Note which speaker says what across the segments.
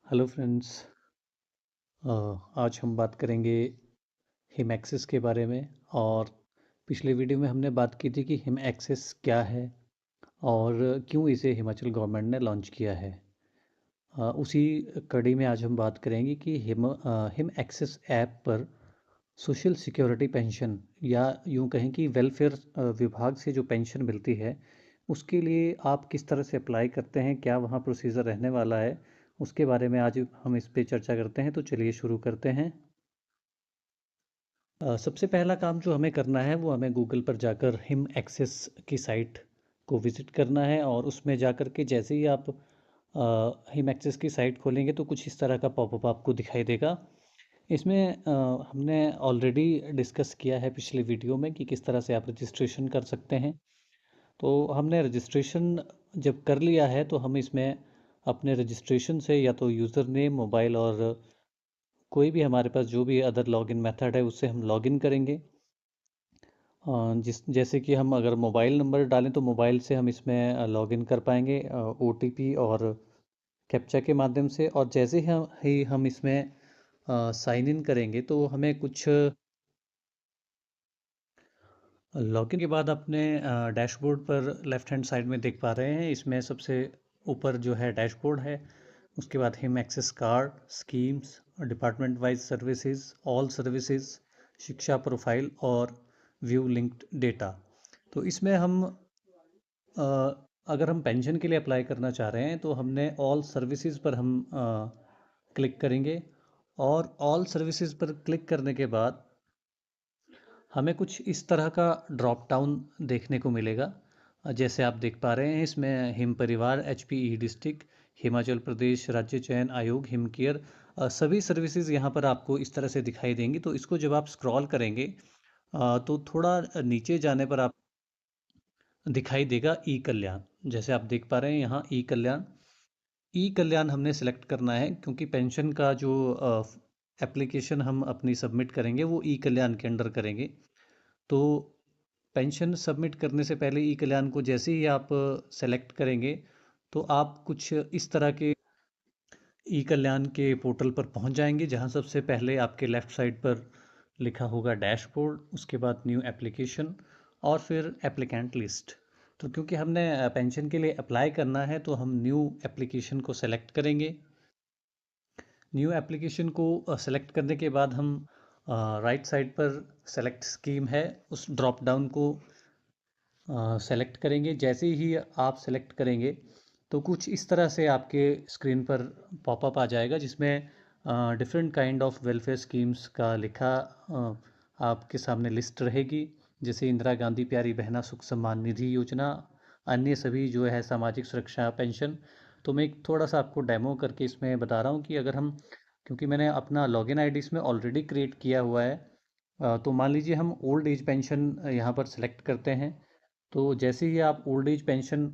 Speaker 1: Hello friends. आज हम बात करेंगे हिम एक्सेस के बारे में। और पिछले वीडियो में हमने बात की थी कि हिम एक्सेस क्या है और क्यों इसे हिमाचल गवर्नमेंट ने लॉन्च किया है। उसी कड़ी में आज हम बात करेंगे कि हिम एक्सेस ऐप पर सोशल सिक्योरिटी पेंशन या यूं कहें कि वेलफेयर विभाग से जो पेंशन मिलती है उसके लिए आप किस तरह से अप्लाई करते हैं, क्या वहाँ प्रोसीजर रहने वाला है, उसके बारे में आज हम इस पे चर्चा करते हैं। तो चलिए शुरू करते हैं। सबसे पहला काम जो हमें करना है वो हमें गूगल पर जाकर हिम एक्सेस की साइट को विज़िट करना है और उसमें जाकर के जैसे ही आप हिम एक्सेस की साइट खोलेंगे तो कुछ इस तरह का पॉपअप आपको दिखाई देगा। इसमें हमने ऑलरेडी डिस्कस किया है पिछले वीडियो में कि किस तरह से आप रजिस्ट्रेशन कर सकते हैं। तो हमने रजिस्ट्रेशन जब कर लिया है तो हम इसमें अपने रजिस्ट्रेशन से या तो यूज़र नेम, मोबाइल और कोई भी हमारे पास जो भी अदर लॉगिन मेथड है उससे हम लॉगिन करेंगे। जिस जैसे कि हम अगर मोबाइल नंबर डालें तो मोबाइल से हम इसमें लॉगिन कर पाएंगे ओटीपी और कैप्चा के माध्यम से। और जैसे ही हम इसमें साइन इन करेंगे तो हमें कुछ लॉगिन के बाद अपने डैशबोर्ड पर लेफ्ट हैंड साइड में देख पा रहे हैं, इसमें सबसे ऊपर जो है डैशबोर्ड है। उसके बाद Him access card, schemes, department wise services, all services, शिक्षा प्रोफाइल और व्यू लिंक्ड डेटा। तो इसमें हम अगर हम पेंशन के लिए अप्लाई करना चाह रहे हैं तो हमने ऑल सर्विसेज पर हम क्लिक करेंगे। और ऑल सर्विसेज पर क्लिक करने के बाद हमें कुछ इस तरह का ड्रॉप डाउन देखने को मिलेगा। जैसे आप देख पा रहे हैं इसमें हिम परिवार, HPE डिस्ट्रिक्ट, हिमाचल प्रदेश राज्य चयन आयोग, हिम केयर, सभी सर्विसेज यहाँ पर आपको इस तरह से दिखाई देंगी। तो इसको जब आप स्क्रॉल करेंगे तो थोड़ा नीचे जाने पर आप दिखाई देगा ई कल्याण। जैसे आप देख पा रहे हैं यहाँ ई कल्याण हमने सेलेक्ट करना है क्योंकि पेंशन का जो एप्लीकेशन हम अपनी सबमिट करेंगे वो ई कल्याण के अंडर करेंगे। तो पेंशन सबमिट करने से पहले ई कल्याण को जैसे ही आप सेलेक्ट करेंगे तो आप कुछ इस तरह के ई कल्याण के पोर्टल पर पहुंच जाएंगे, जहां सबसे पहले आपके लेफ़्ट साइड पर लिखा होगा डैशबोर्ड, उसके बाद न्यू एप्लीकेशन और फिर एप्लीकेंट लिस्ट। तो क्योंकि हमने पेंशन के लिए अप्लाई करना है तो हम न्यू एप्लीकेशन को सेलेक्ट करेंगे। न्यू एप्लीकेशन को सेलेक्ट करने के बाद हम राइट साइड पर सेलेक्ट स्कीम है उस ड्रॉप डाउन को सेलेक्ट करेंगे। जैसे ही आप सेलेक्ट करेंगे तो कुछ इस तरह से आपके स्क्रीन पर पॉपअप आ जाएगा जिसमें different kind of welfare schemes का लिखा आपके सामने लिस्ट रहेगी। जैसे इंदिरा गांधी प्यारी बहना सुख सम्मान निधि योजना, अन्य सभी जो है सामाजिक सुरक्षा पेंशन। तो मैं एक थोड़ा सा आपको डेमो करके इसमें बता रहा हूँ कि अगर हम, क्योंकि मैंने अपना लॉगिन आईडी इसमें ऑलरेडी क्रिएट किया हुआ है, तो मान लीजिए हम ओल्ड एज पेंशन यहाँ पर सेलेक्ट करते हैं। तो जैसे ही आप ओल्ड एज पेंशन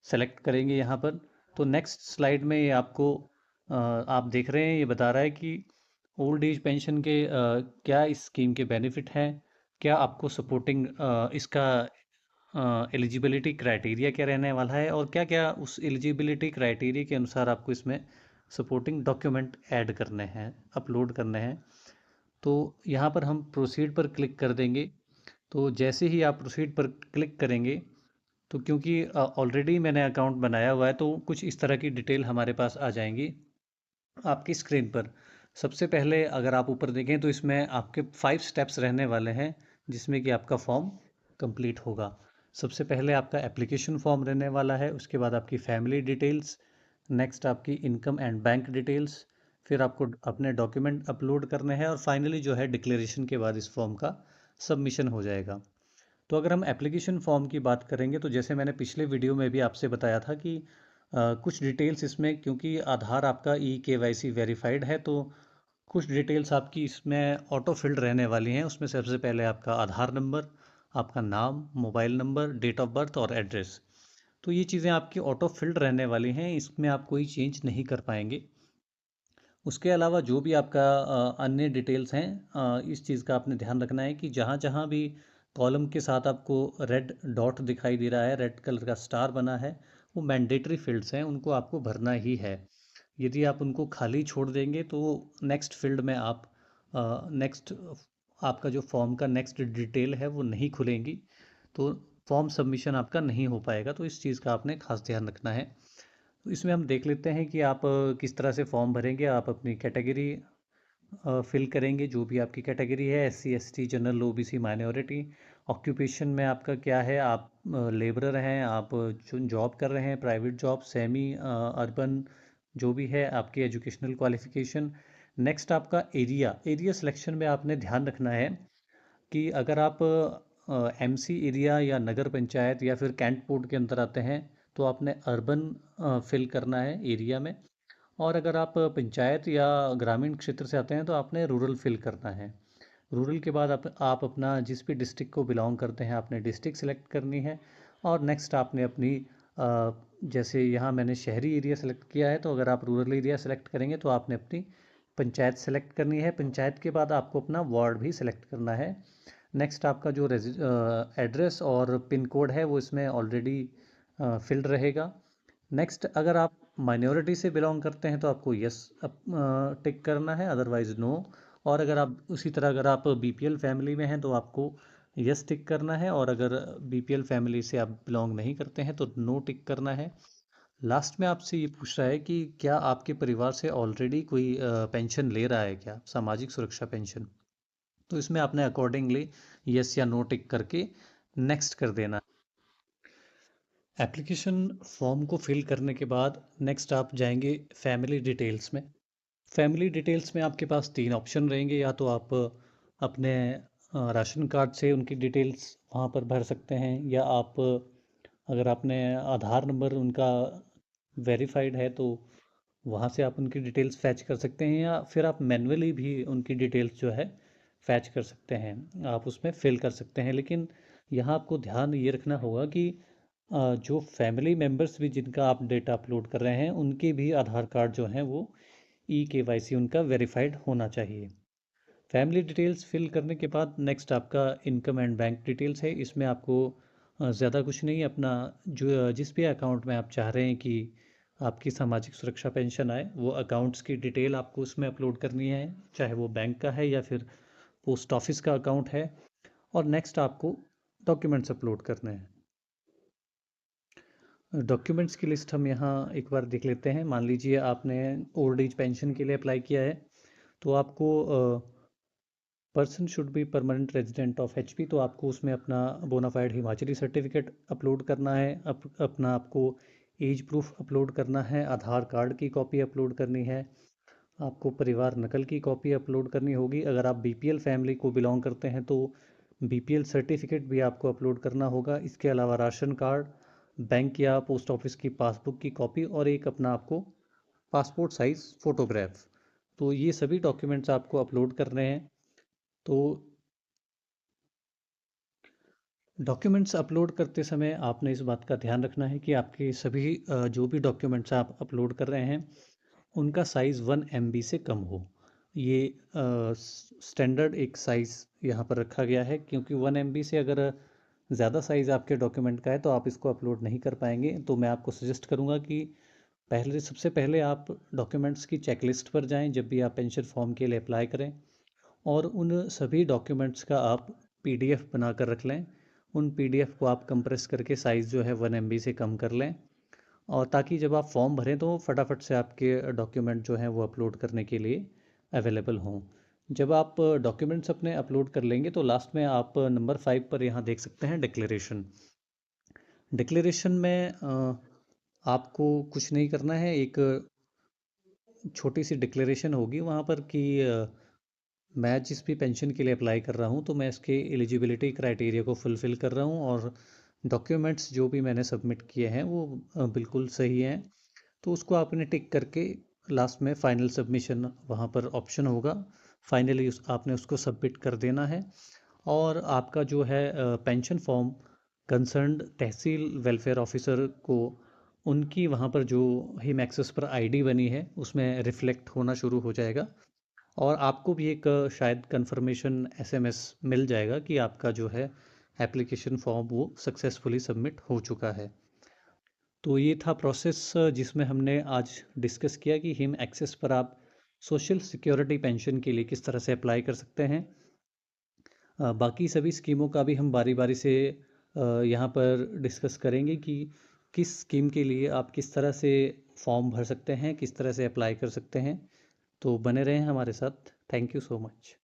Speaker 1: सेलेक्ट करेंगे यहाँ पर तो नेक्स्ट स्लाइड में ये आपको आप देख रहे हैं, ये बता रहा है कि ओल्ड एज पेंशन के क्या इस स्कीम के बेनिफिट हैं, क्या आपको सपोर्टिंग इसका एलिजिबिलिटी क्राइटेरिया क्या रहने वाला है और क्या क्या उस एलिजिबिलिटी क्राइटेरिया के अनुसार आपको इसमें सपोर्टिंग डॉक्यूमेंट ऐड करने हैं, अपलोड करने हैं। तो यहाँ पर हम प्रोसीड पर क्लिक कर देंगे। तो जैसे ही आप प्रोसीड पर क्लिक करेंगे तो क्योंकि ऑलरेडी मैंने अकाउंट बनाया हुआ है तो कुछ इस तरह की डिटेल हमारे पास आ जाएंगी आपकी स्क्रीन पर। सबसे पहले अगर आप ऊपर देखें तो इसमें आपके 5 स्टेप्स रहने वाले हैं जिसमें कि आपका फॉर्म कंप्लीट होगा। सबसे पहले आपका एप्लीकेशन फॉर्म रहने वाला है, उसके बाद आपकी फैमिली डिटेल्स, नेक्स्ट आपकी इनकम एंड बैंक डिटेल्स, फिर आपको अपने डॉक्यूमेंट अपलोड करने हैं और फाइनली जो है डिक्लेरेशन के बाद इस फॉर्म का सबमिशन हो जाएगा। तो अगर हम एप्लीकेशन फॉर्म की बात करेंगे तो जैसे मैंने पिछले वीडियो में भी आपसे बताया था कि कुछ डिटेल्स इसमें, क्योंकि आधार आपका KYC वेरीफाइड है तो कुछ डिटेल्स आपकी इसमें ऑटो फिल्ड रहने वाली हैं। उसमें सबसे पहले आपका आधार नंबर, आपका नाम, mobile number, date of birth और एड्रेस। तो ये चीज़ें आपकी ऑटो फिल्ड रहने वाली हैं, इसमें आप कोई चेंज नहीं कर पाएंगे। उसके अलावा जो भी आपका अन्य डिटेल्स हैं, इस चीज़ का आपने ध्यान रखना है कि जहाँ जहाँ भी कॉलम के साथ आपको रेड डॉट दिखाई दे रहा है, रेड कलर का स्टार बना है, वो मैंडेटरी फील्ड्स हैं, उनको आपको भरना ही है। यदि आप उनको खाली छोड़ देंगे तो नेक्स्ट फील्ड में आप नेक्स्ट आपका जो फॉर्म का नेक्स्ट डिटेल है वो नहीं खुलेंगी, तो फॉर्म सबमिशन आपका नहीं हो पाएगा। तो इस चीज़ का आपने खास ध्यान रखना है। तो इसमें हम देख लेते हैं कि आप किस तरह से फॉर्म भरेंगे। आप अपनी कैटेगरी फिल करेंगे, जो भी आपकी कैटेगरी है, SC ST general OBC minority. Occupation में आपका क्या है, आप लेबरर हैं, आप जो जॉब कर रहे हैं प्राइवेट जॉब, सेमी अर्बन, जो भी है आपकी एजुकेशनल क्वालिफिकेशन। नेक्स्ट आपका एरिया, एरिया सिलेक्शन में आपने ध्यान रखना है कि अगर आप एमसी एरिया या नगर पंचायत या फिर कैंट बोर्ड के अंदर आते हैं तो आपने अर्बन फिल करना है एरिया में। और अगर आप पंचायत या ग्रामीण क्षेत्र से आते हैं तो आपने रूरल फिल करना है। रूरल के बाद आप अपना जिस भी डिस्ट्रिक्ट को बिलोंग करते हैं आपने डिस्ट्रिक्ट सेलेक्ट करनी है। और नेक्स्ट आपने अपनी जैसे यहाँ मैंने शहरी एरिया सेलेक्ट किया है, तो अगर आप रूरल एरिया सेलेक्ट करेंगे तो आपने अपनी पंचायत सेलेक्ट करनी है। पंचायत के बाद आपको अपना वार्ड भी सेलेक्ट करना है। नेक्स्ट आपका जो एड्रेस और पिन कोड है वो इसमें ऑलरेडी फिल्ड रहेगा। नेक्स्ट अगर आप माइनॉरिटी से बिलोंग करते हैं तो आपको यस टिक करना है, अदरवाइज नो। और अगर आप उसी तरह अगर आप बीपीएल फैमिली में हैं तो आपको यस टिक करना है, और अगर बीपीएल फैमिली से आप बिलोंग नहीं करते हैं तो नो टिक करना है। लास्ट में आपसे ये पूछ रहा है कि क्या आपके परिवार से ऑलरेडी कोई पेंशन ले रहा है क्या, सामाजिक सुरक्षा पेंशन। तो इसमें आपने अकॉर्डिंगली यस या नो टिक करके नेक्स्ट कर देना। एप्लीकेशन फॉर्म को फिल करने के बाद नेक्स्ट आप जाएंगे फैमिली डिटेल्स में। फैमिली डिटेल्स में आपके पास तीन ऑप्शन रहेंगे, या तो आप अपने राशन कार्ड से उनकी डिटेल्स वहाँ पर भर सकते हैं, या आप अगर आपने आधार नंबर उनका वेरीफाइड है तो वहाँ से आप उनकी डिटेल्स फैच कर सकते हैं, या फिर आप मैन्युअली भी उनकी डिटेल्स जो है फैच कर सकते हैं, आप उसमें फिल कर सकते हैं। लेकिन यहाँ आपको ध्यान ये रखना होगा कि जो फैमिली मेम्बर्स भी जिनका आप डेटा अपलोड कर रहे हैं उनके भी आधार कार्ड जो हैं वो ई-केवाईसी उनका वेरीफाइड होना चाहिए। फैमिली डिटेल्स फिल करने के बाद नेक्स्ट आपका इनकम एंड बैंक डिटेल्स है। इसमें आपको ज़्यादा कुछ नहीं, अपना जो जिस भी अकाउंट में आप चाह रहे हैं कि आपकी सामाजिक सुरक्षा पेंशन आए वो अकाउंट्स की डिटेल आपको उसमें अपलोड करनी है, चाहे वो बैंक का है या फिर पोस्ट ऑफिस का अकाउंट है। और नेक्स्ट आपको डॉक्यूमेंट्स अपलोड करने हैं। डॉक्यूमेंट्स की लिस्ट हम यहाँ एक बार देख लेते हैं। मान लीजिए आपने ओल्ड एज पेंशन के लिए अप्लाई किया है, तो आपको person should be permanent resident of HP, तो आपको उसमें अपना बोनाफाइड हिमाचली सर्टिफिकेट अपलोड करना है। अपना आपको एज प्रूफ अपलोड करना है, आधार कार्ड की कॉपी अपलोड करनी है, आपको परिवार नकल की कॉपी अपलोड करनी होगी। अगर आप बीपीएल फैमिली को बिलोंग करते हैं तो बीपीएल सर्टिफिकेट भी आपको अपलोड करना होगा। इसके अलावा राशन कार्ड, बैंक या पोस्ट ऑफिस की पासबुक की कॉपी, और एक अपना आपको पासपोर्ट साइज़ फ़ोटोग्राफ। तो ये सभी डॉक्यूमेंट्स आपको अपलोड करने हैं। तो डॉक्यूमेंट्स अपलोड करते समय आपने इस बात का ध्यान रखना है कि आपके सभी जो भी डॉक्यूमेंट्स आप अपलोड कर रहे हैं उनका साइज़ 1 MB से कम हो। ये स्टैंडर्ड एक साइज़ यहाँ पर रखा गया है, क्योंकि 1 MB से अगर ज़्यादा साइज़ आपके डॉक्यूमेंट का है तो आप इसको अपलोड नहीं कर पाएंगे। तो मैं आपको सजेस्ट करूँगा कि सबसे पहले आप डॉक्यूमेंट्स की चेकलिस्ट पर जाएं जब भी आप पेंशन फॉर्म के लिए अप्लाई करें, और उन सभी डॉक्यूमेंट्स का आप पीडीएफ बना कर रख लें। उन पीडीएफ को आप कंप्रेस करके साइज़ जो है 1 MB से कम कर लें, और ताकि जब आप फॉर्म भरें तो फटाफट से आपके डॉक्यूमेंट जो हैं वो अपलोड करने के लिए अवेलेबल हों। जब आप डॉक्यूमेंट्स अपने अपलोड कर लेंगे तो लास्ट में आप नंबर 5 पर यहाँ देख सकते हैं डिक्लेरेशन। डिक्लेरेशन में आपको कुछ नहीं करना है। एक छोटी सी डिक्लेरेशन होगी वहाँ पर कि मैं जिस भी पेंशन के लिए अप्लाई कर रहा हूँ तो मैं इसके एलिजिबिलिटी क्राइटेरिया को फुलफ़िल कर रहा हूँ, और डॉक्यूमेंट्स जो भी मैंने सबमिट किए हैं वो बिल्कुल सही हैं। तो उसको आपने टिक करके लास्ट में फाइनल सबमिशन वहाँ पर ऑप्शन होगा, फाइनली आपने उसको सबमिट कर देना है। और आपका जो है पेंशन फॉर्म कंसर्न्ड तहसील वेलफेयर ऑफिसर को उनकी वहाँ पर जो हिम एक्सेस पर आईडी बनी है उसमें रिफ्लेक्ट होना शुरू हो जाएगा, और आपको भी एक शायद कंफर्मेशन एसएमएस मिल जाएगा कि आपका जो है एप्लीकेशन फॉर्म वो सक्सेसफुली सबमिट हो चुका है। तो ये था प्रोसेस जिसमें हमने आज डिस्कस किया कि हिम एक्सेस पर आप सोशल सिक्योरिटी पेंशन के लिए किस तरह से अप्लाई कर सकते हैं। बाकी सभी स्कीमों का भी हम बारी बारी से यहाँ पर डिस्कस करेंगे कि किस स्कीम के लिए आप किस तरह से फॉर्म भर सकते हैं, किस तरह से अप्लाई कर सकते हैं। तो बने रहें हमारे साथ। Thank you so much.